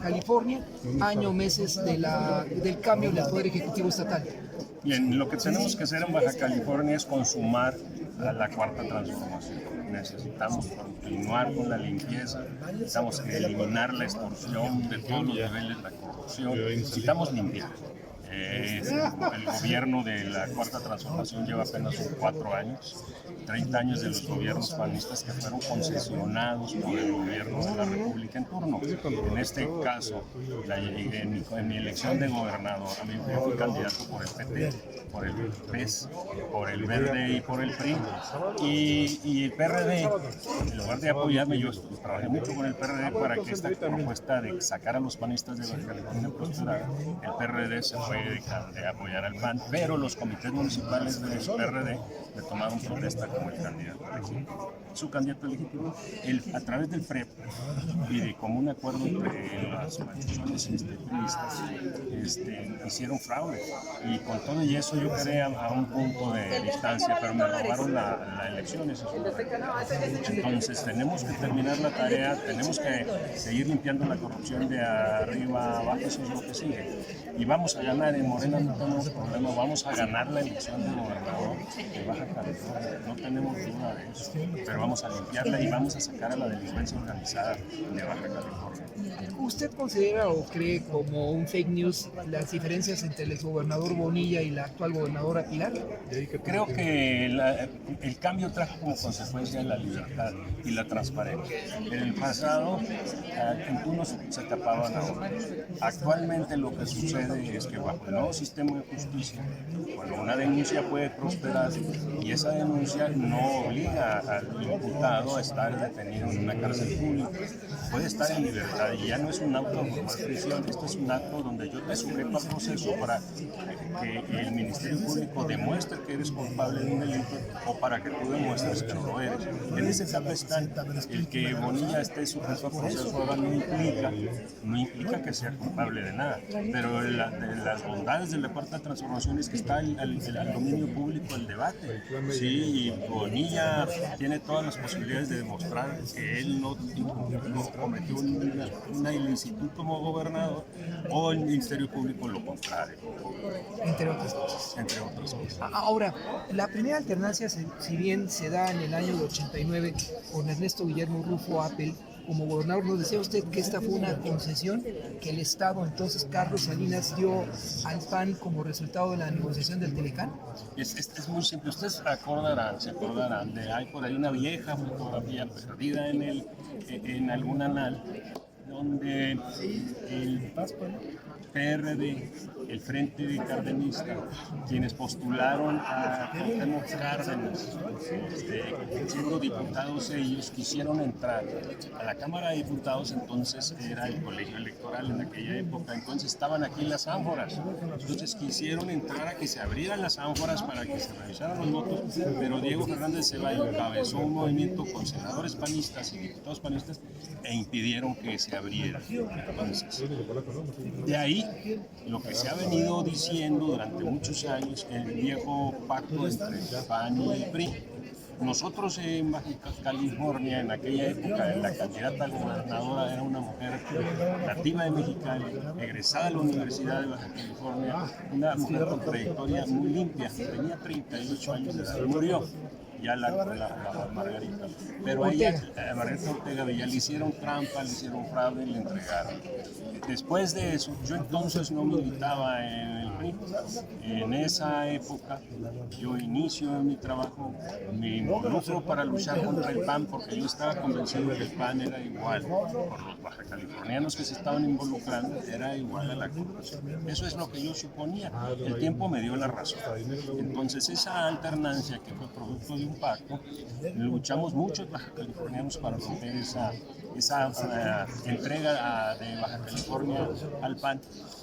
California, año, meses del cambio del Poder Ejecutivo Estatal? Bien, lo que tenemos que hacer en Baja California es consumar a la cuarta transformación. Necesitamos continuar con la limpieza, necesitamos eliminar la extorsión de todos los niveles, la corrupción, necesitamos limpiar. El gobierno de la Cuarta Transformación lleva apenas 4 años, 30 años de los gobiernos panistas que fueron concesionados por el gobierno de la República en turno. En este caso, en mi elección de gobernador, a mí yo fui candidato por el PT, por el PES, por el Verde y por el PRI. Y el PRD, en lugar de apoyarme, yo trabajé mucho con el PRD para que esta propuesta de sacar a los panistas de Baja California prosperara. El PRD se fue de apoyar al PAN, pero los comités municipales del PRD le tomaron protesta como el candidato legítimo. Su candidato legítimo, a través del PREP y de común acuerdo entre las facciones priistas, hicieron fraude. Y con todo y eso yo quedé a un punto de distancia, pero me robaron la elección. Entonces tenemos que terminar la tarea, tenemos que seguir limpiando la corrupción de arriba abajo, eso es lo que sigue. Y vamos a ganar, en Morena no tenemos problema, vamos a ganar la elección de gobernador de Baja California, no tenemos duda de eso, pero vamos a limpiarla y vamos a sacar a la delincuencia organizada de Baja California. ¿Usted considera o cree como un fake news las diferencias entre el exgobernador Bonilla y la actual gobernadora Pilar? Creo que el cambio trajo como consecuencia la libertad y la transparencia. En el pasado, unos se tapaban a otros. Actualmente lo que sucede es que bajo el nuevo sistema de justicia, cuando una denuncia puede prosperar y esa denuncia no obliga al imputado a estar detenido en una cárcel pública, puede estar en libertad y ya no es un acto de formal prisión, esto es un acto donde yo te sujeto a proceso para que el Ministerio Público demuestre que eres culpable de un delito o para que tú demuestres que no lo eres. En esa etapa está el que Bonilla esté sujeto a proceso ahora no implica que sea culpable de nada, pero de las bondades de la Cuarta Transformación es que está el dominio público, el debate. Sí, y Bonilla tiene todas las posibilidades de demostrar que él no cometió una ilicitud como gobernador o el Ministerio Público lo contrario. Entre otras cosas. Entre otras cosas. Ahora, la primera alternancia, si bien se da en el año de 89 con Ernesto Guillermo Rufo Apel como gobernador, nos decía usted que esta fue una concesión que el Estado, entonces Carlos Salinas, dio al PAN como resultado de la negociación del Telecán. Es muy simple, ustedes se acordarán de hay por ahí una vieja fotografía perdida en algún anal donde el PRD, el Frente de Cardenista, quienes postularon a Cuauhtémoc Cárdenas, siendo diputados ellos, quisieron entrar a la Cámara de Diputados, entonces era el colegio electoral en aquella época, entonces estaban aquí las ánforas, entonces quisieron entrar a que se abrieran las ánforas para que se revisaran los votos, pero Diego Fernández Ceballos encabezó un movimiento con senadores panistas y diputados panistas e impidieron que se abriera. Entonces, de ahí lo que se ha venido diciendo durante muchos años, el viejo pacto entre PAN y PRI. Nosotros en Baja California, en aquella época, la candidata gobernadora era una mujer nativa de Mexicali, egresada de la Universidad de Baja California, una mujer con trayectoria muy limpia, tenía 38 años de edad, murió ya la Margarita, pero a ella, a Margarita Ortega, ya le hicieron trampa, le hicieron fraude y le entregaron. Después de eso, yo entonces no militaba en el PRI. En esa época, yo inicio mi trabajo, me involucro para luchar contra el PAN, porque yo estaba convencido que el PAN era igual, por los bajacalifornianos que se estaban involucrando, era igual a la corrupción. Eso es lo que yo suponía. El tiempo me dio la razón. Entonces, esa alternancia que fue producto de un pacto, luchamos muchos bajacalifornianos para romper esa entrega de Baja California al PAN.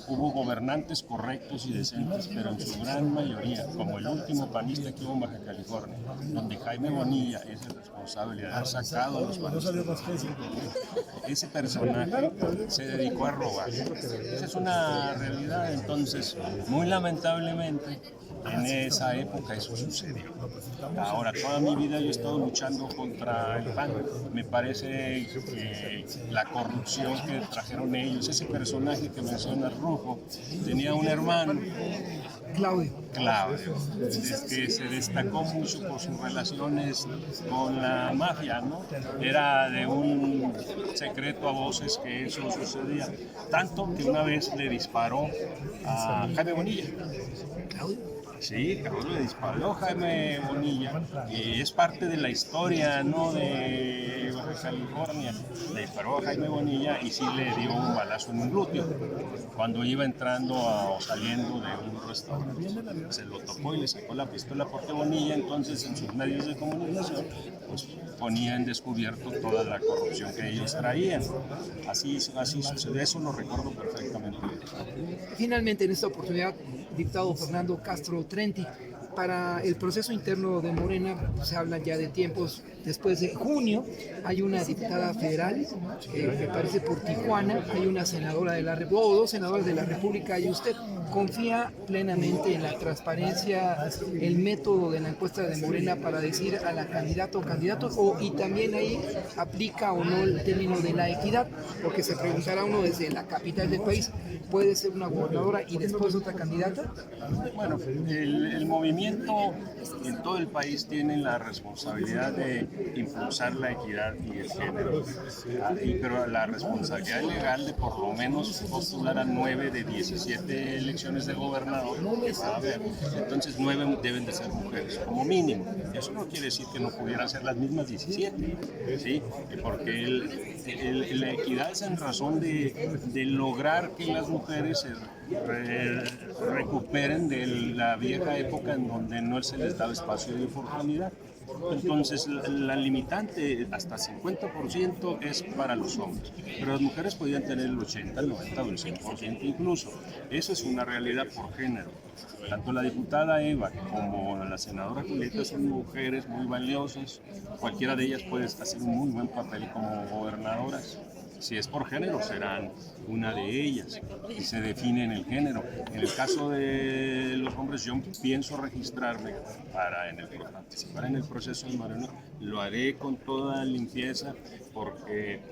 Hubo gobernantes correctos y decentes, pero en su gran mayoría, como el último panista que hubo en Baja California, donde Jaime Bonilla es el responsable de haber sacado a los panistas. Ese personaje se dedicó a robar. Esa es una realidad. Entonces, muy lamentablemente, en esa época eso sucedió. Ahora, toda mi vida yo he estado luchando contra el PAN. Me parece que la corrupción que trajeron ellos, ese personaje que menciona Rufo, tenía un hermano, Claudio. Que se destacó mucho por sus relaciones con la mafia, ¿no? Era de un secreto a voces que eso sucedía, tanto que una vez le disparó a Jaime Bonilla. Sí, cabrón, le disparó Jaime Bonilla, y es parte de la historia, ¿no?, de Baja California. Le disparó a Jaime Bonilla y sí le dio un balazo en un glúteo cuando iba entrando o saliendo de un restaurante. Se lo topó y le sacó la pistola porque Bonilla entonces en sus medios de comunicación pues ponía en descubierto toda la corrupción que ellos traían. Así sucedió, eso lo recuerdo perfectamente. Finalmente, en esta oportunidad, diputado Fernando Castro Trenti, para el proceso interno de Morena se habla ya de tiempos. Después de junio hay una diputada federal, me parece por Tijuana, hay una senadora de la República, o dos senadores de la República, y usted confía plenamente en la transparencia, el método de la encuesta de Morena para decir a la candidata o candidato, y también ahí aplica o no el término de la equidad, porque se preguntará uno desde la capital del país, ¿puede ser una gobernadora y después otra candidata? Bueno, el movimiento en todo el país tiene la responsabilidad de impulsar la equidad y el género, pero la responsabilidad legal de por lo menos postular a 9 de 17 elecciones de gobernador que va a haber. Entonces 9 deben de ser mujeres, como mínimo. Eso no quiere decir que no pudieran ser las mismas 17, ¿sí? Porque la equidad es en razón de lograr que las mujeres se recuperen de la vieja época en donde no se les daba espacio de oportunidad. Entonces la limitante hasta 50% es para los hombres, pero las mujeres podían tener el 80, el 90 o el 100% incluso. Eso es una realidad por género. Tanto la diputada Eva como la senadora Julieta son mujeres muy valiosas, cualquiera de ellas puede hacer un muy buen papel como gobernadoras. Si es por género, serán una de ellas y se define en el género. En el caso de los hombres, yo pienso registrarme para participar en el proceso de Morena. Lo haré con toda limpieza porque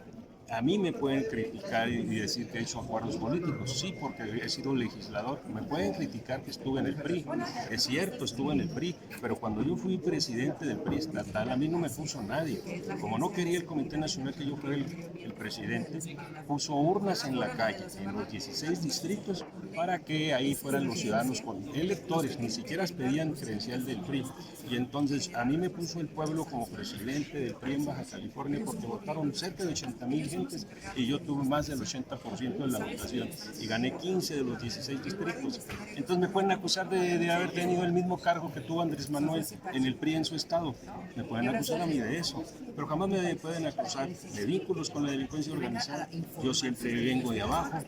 a mí me pueden criticar y decir que he hecho acuerdos políticos, sí, porque he sido legislador. Me pueden criticar que estuve en el PRI, es cierto, estuve en el PRI, pero cuando yo fui presidente del PRI estatal, a mí no me puso nadie. Como no quería el Comité Nacional que yo fuera el presidente, puso urnas en la calle, en los 16 distritos, para que ahí fueran los ciudadanos con electores, ni siquiera pedían credencial del PRI. Y entonces a mí me puso el pueblo como presidente del PRI en Baja California porque votaron cerca de 80,000 gentes y yo tuve más del 80% de la votación y gané 15 de los 16 distritos. Entonces me pueden acusar de haber tenido el mismo cargo que tuvo Andrés Manuel en el PRI en su estado. Me pueden acusar a mí de eso, pero jamás me pueden acusar de vínculos con la delincuencia organizada. Yo siempre vengo de abajo,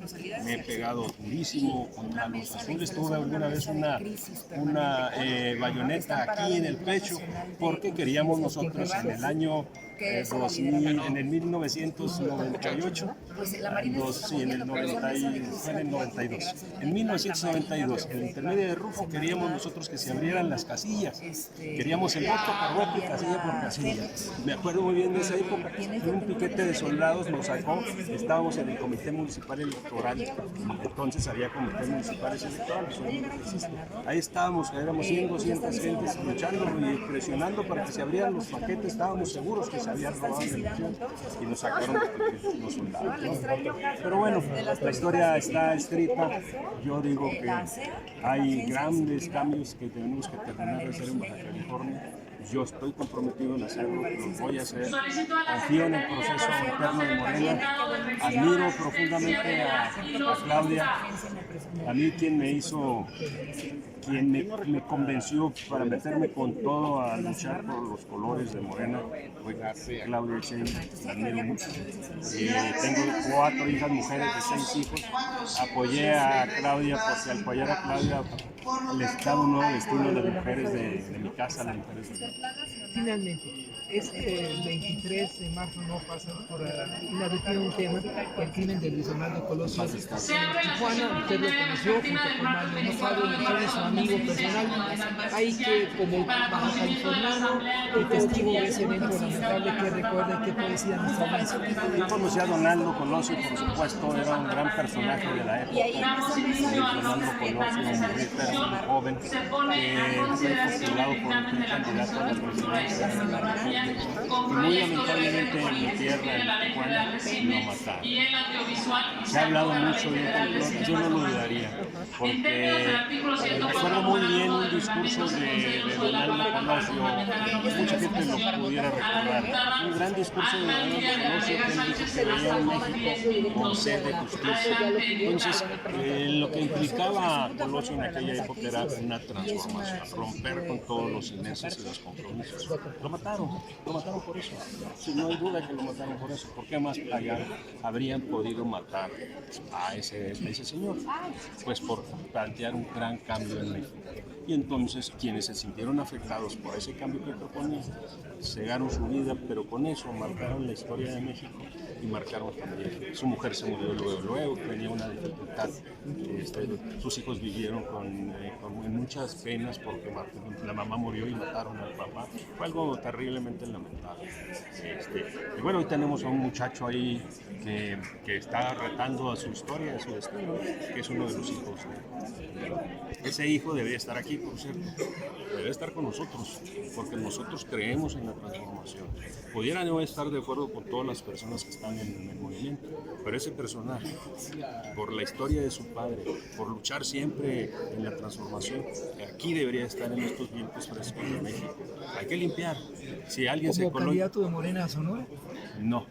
me he pegado durísimo contra los azules. Tuve alguna vez una bayoneta aquí en el pecho porque queríamos nosotros en el año 2000, en el 1998, sí, en el 92. En 1992, en el intermedio de Rufo, queríamos nosotros que se abrieran las casillas. Queríamos el voto por voto y casilla por casilla. Me acuerdo muy bien de esa época. Un piquete de soldados nos sacó. Estábamos en el Comité Municipal Electoral. Entonces había comités municipales electorales. Ahí estábamos, éramos 100, 200 gentes luchando y presionando para que se abrieran los paquetes. Estábamos seguros que se habían robado la elección y nos sacaron los soldados, ¿no? Pero bueno, la historia está escrita. Yo digo que hay grandes cambios que tenemos que terminar de hacer en Baja California. Yo estoy comprometido en hacerlo, lo voy a hacer. Confío en el proceso interno de Morena. Admiro profundamente a Claudia. A mí quien me convenció para meterme con todo a luchar por los colores de Morena fue Claudia Sheinbaum. La admiro mucho. Tengo 4 hijas mujeres de 6 hijos. Apoyé a Claudia porque al apoyar a Claudia les daba un nuevo destino a las mujeres de mi casa, a las mujeres de mi casa. Finalmente, El 23 de marzo no pasa por inadvertido un tema, el crimen de Luis Donaldo Colosio. En Tijuana, usted lo conoció junto con Mario Enojado, es su amigo personal. Hay que, como baja californiano y testigo de ese evento lamentable, que recuerda que puede decir a nuestra audiencia. Yo conocí a Donaldo Colosio, por supuesto, era un gran personaje de la época. Donaldo Colosio, un muy joven, que fue postulado por un candidato a la presidencia de la República. Y muy lamentablemente en mi tierra, en Tijuana, lo mataron. Se ha hablado mucho de un complot, yo no lo dudaría, porque recuerdo muy bien un discurso de Donaldo Colosio, mucha gente lo pudiera recordar, un gran discurso de Donaldo Colosio que él dijo que veía en México como sed de justicia. Entonces, lo que implicaba Colosio en aquella época era una transformación, romper con todos los inercias y los compromisos. Lo mataron por eso. Sí, no hay duda que lo mataron por eso. ¿Por qué más allá habrían podido matar a ese señor? Pues por plantear un gran cambio en México. Y entonces quienes se sintieron afectados por ese cambio que proponía, cegaron su vida, pero con eso marcaron la historia de México y marcaron también. Su mujer se murió luego, tenía una dificultad. Sus hijos vivieron con muchas penas porque la mamá murió y mataron al papá. Fue algo terriblemente lamentable. Y bueno, hoy tenemos a un muchacho ahí que está retando a su historia, a su destino, que es uno de los hijos. Ese hijo debería estar aquí, por cierto, debe estar con nosotros, porque nosotros creemos en la transformación. Pudiera no estar de acuerdo con todas las personas que están en el movimiento, pero ese personaje, por la historia de su padre, por luchar siempre en la transformación, aquí debería estar en estos vientos frescos de México. Hay que limpiar. Si alguien ¿Como candidato de Morena a Sonora? No.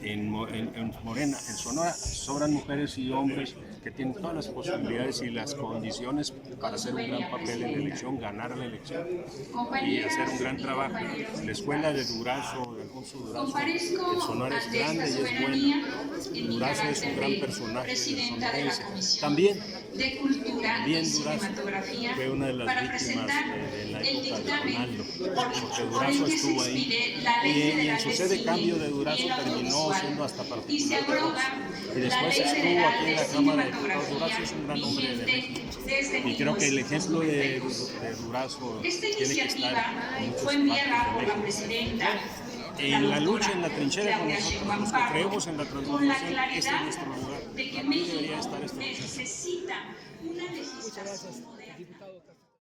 En Morena, en Sonora, sobran mujeres y hombres que tienen todas las posibilidades y las condiciones para hacer un gran papel en la elección, ganar la elección y hacer un gran trabajo. La escuela de Durazo, de Alfonso Durazo, en Sonora es grande y es buena. Durazo es un gran personaje sonorense. También Durazo fue una de las víctimas de la época de Donaldo, porque Durazo estuvo ahí. Y en su sede de cambio de Durazo terminó siendo hasta particular de Vox. Y después estuvo aquí en la Cámara de Diputados. Durazo es un gran hombre de México. Y creo que el ejemplo de Durazo tiene que estar en muchas partes de México. En la lucha, en la trinchera con nosotros, los que creemos en la transformación, este es nuestro lugar. Aquí debería estar esta lucha. Muchas gracias, diputado Castro.